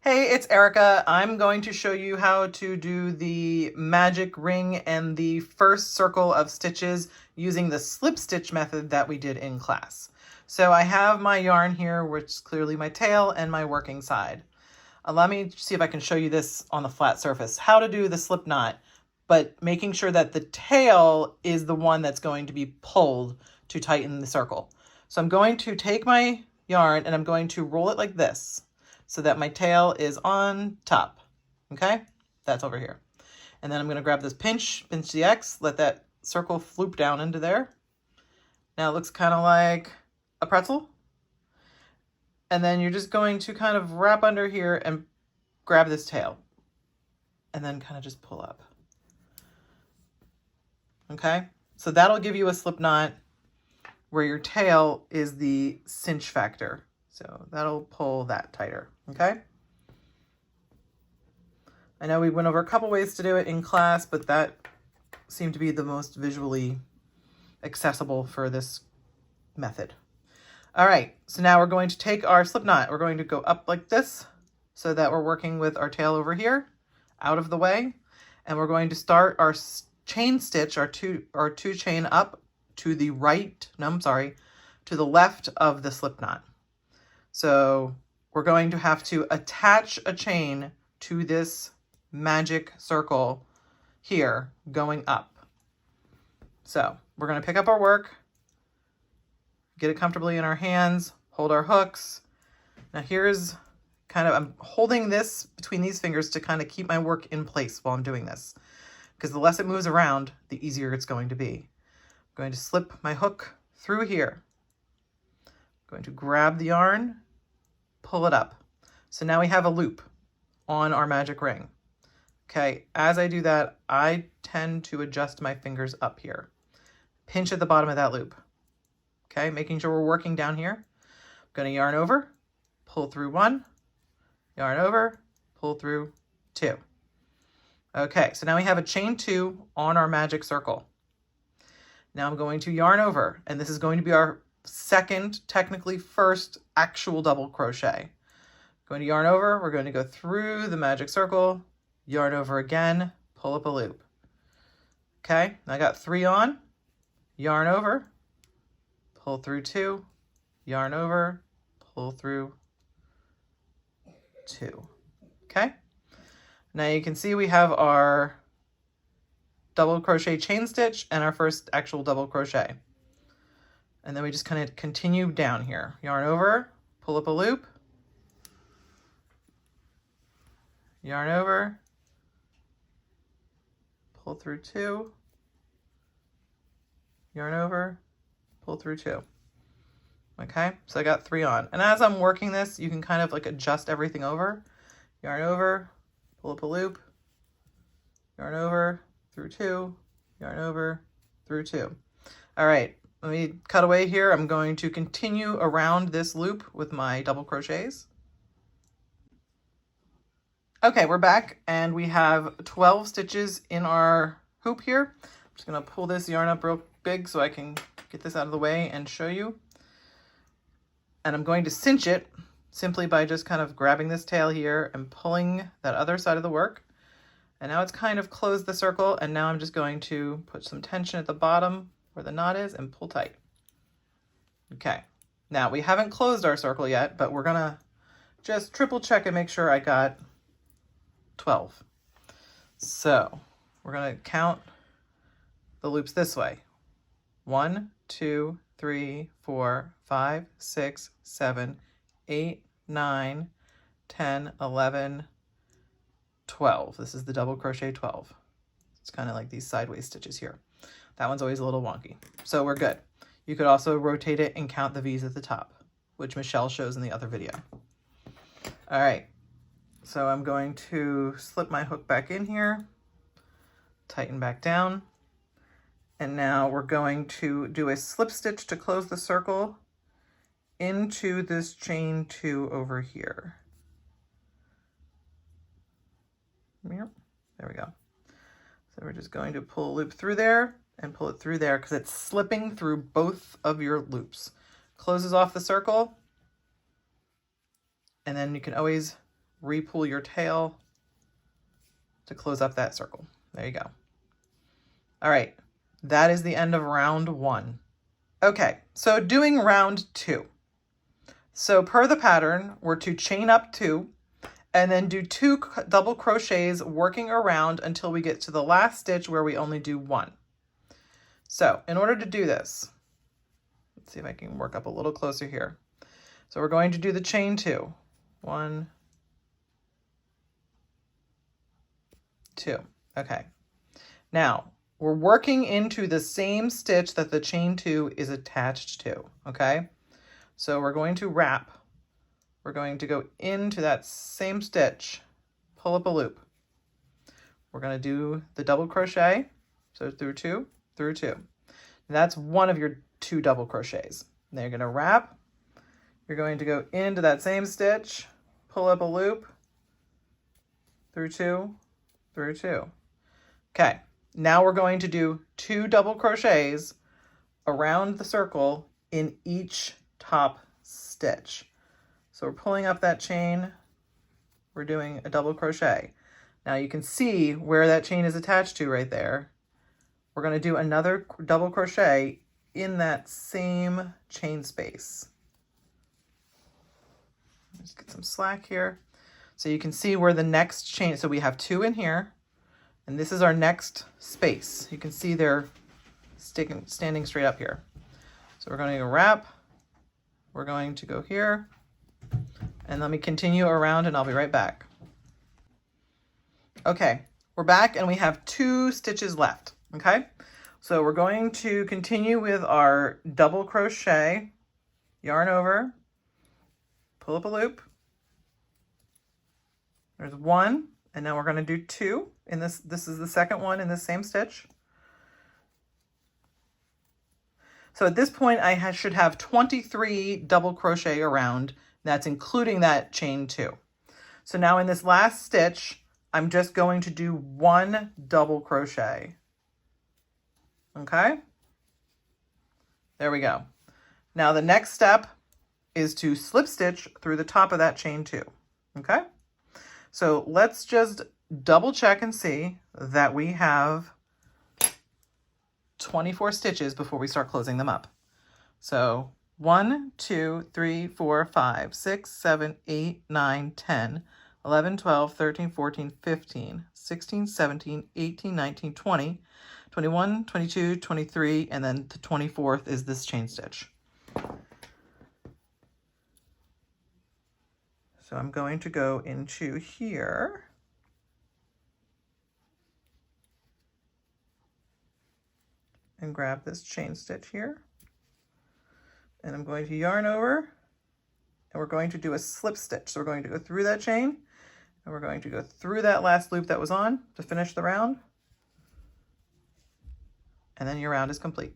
Hey, it's Erica. I'm going to show you how to do the magic ring and the first circle of stitches using the slip stitch method that we did in class. So I have my yarn here, which is clearly my tail and my working side. Let me see if I can show you this on the flat surface, how to do the slip knot, but making sure that the tail is the one that's going to be pulled to tighten the circle. So I'm going to take my yarn and I'm going to roll it like this, so that my tail is on top, okay? That's over here. And then I'm gonna grab this pinch the X, let that circle floop down into there. Now it looks kind of like a pretzel. And then you're just going to kind of wrap under here and grab this tail. And then kind of just pull up. Okay? So that'll give you a slip knot where your tail is the cinch factor. So that'll pull that tighter, okay? I know we went over a couple ways to do it in class, but that seemed to be the most visually accessible for this method. All right, so now we're going to take our slip knot. We're going to go up like this so that we're working with our tail over here, out of the way. And we're going to start our chain stitch, our two chain up to the right, no, I'm sorry, to the left of the slip knot. So we're going to have to attach a chain to this magic circle here going up. So we're going to pick up our work, get it comfortably in our hands, hold our hooks. Now here's kind of, I'm holding this between these fingers to kind of keep my work in place while I'm doing this, because the less it moves around, the easier it's going to be. I'm going to slip my hook through here. I'm going to grab the yarn, pull it up. So now we have a loop on our magic ring. Okay, as I do that, I tend to adjust my fingers up here. Pinch at the bottom of that loop. Okay, making sure we're working down here. I'm going to yarn over, pull through one, yarn over, pull through two. Okay, so now we have a chain two on our magic circle. Now I'm going to yarn over, and this is going to be our second, technically first actual double crochet. Going to yarn over, we're going to go through the magic circle, yarn over again, pull up a loop. Okay, I got 3 on, yarn over, pull through 2, yarn over, pull through 2. Okay, now you can see we have our double crochet chain stitch and our first actual double crochet. And then we just kind of continue down here. Yarn over, pull up a loop, yarn over, pull through 2, yarn over, pull through 2. Okay, so I got 3 on. And as I'm working this, you can kind of like adjust everything over. Yarn over, pull up a loop, yarn over, through 2, yarn over, through 2. All right, let me cut away here. I'm going to continue around this loop with my double crochets. Okay, we're back and we have 12 stitches in our hoop here. I'm just gonna pull this yarn up real big so I can get this out of the way and show you. And I'm going to cinch it simply by just kind of grabbing this tail here and pulling that other side of the work. And now it's kind of closed the circle, and now I'm just going to put some tension at the bottom where the knot is and pull tight. Okay, now we haven't closed our circle yet, but we're gonna just triple check and make sure I got 12. So we're gonna count the loops this way. 1, 2, 3, 4, 5, 6, 7, 8, 9, 10, 11, 12. This is the double crochet 12. It's kind of like these sideways stitches here. That one's always a little wonky. So we're good. You could also rotate it and count the V's at the top, which Michelle shows in the other video. All right, so I'm going to slip my hook back in here, tighten back down, and now we're going to do a slip stitch to close the circle into this chain 2 over here. There we go. So we're just going to pull a loop through there and pull it through there because it's slipping through both of your loops. Closes off the circle, and then you can always re-pull your tail to close up that circle. There you go. All right, that is the end of round 1. Okay, so doing round 2. So per the pattern, we're to chain up 2 and then do 2 double crochets working around until we get to the last stitch where we only do 1. So in order to do this, let's see if I can work up a little closer here. So we're going to do the chain 2. 1, 2. Okay. Now, we're working into the same stitch that the chain 2 is attached to, okay? So we're going to wrap. We're going to go into that same stitch, pull up a loop. We're going to do the double crochet, so through 2, through 2. And that's one of your 2 double crochets. Then you're going to wrap. You're going to go into that same stitch, pull up a loop, through 2, through 2. Okay, now we're going to do 2 double crochets around the circle in each top stitch. So we're pulling up that chain, we're doing a double crochet. Now you can see where that chain is attached to right there. We're going to do another double crochet in that same chain space. Just get some slack here. So you can see where the next chain, so we have 2 in here, and this is our next space. You can see they're standing straight up here. So we're going to wrap, we're going to go here, and let me continue around and I'll be right back. Okay, we're back and we have 2 stitches left, okay? So we're going to continue with our double crochet, yarn over, pull up a loop. There's 1, and now we're going to do 2 in this. This is the second one in the same stitch. So at this point, I should have 23 double crochet around. That's including that chain 2. So now in this last stitch, I'm just going to do 1 double crochet. Okay? There we go. Now the next step is to slip stitch through the top of that chain 2. Okay? So let's just double check and see that we have 24 stitches before we start closing them up. So 1, 2, 3, 4, 5, 6, 7, 8, 9, 10, 11, 12, 13, 14, 15, 16, 17, 18, 19, 20, 21, 22, 23, and then the 24th is this chain stitch. So I'm going to go into here. And grab this chain stitch here. And I'm going to yarn over, and we're going to do a slip stitch. So we're going to go through that chain, and we're going to go through that last loop that was on to finish the round. And then your round is complete.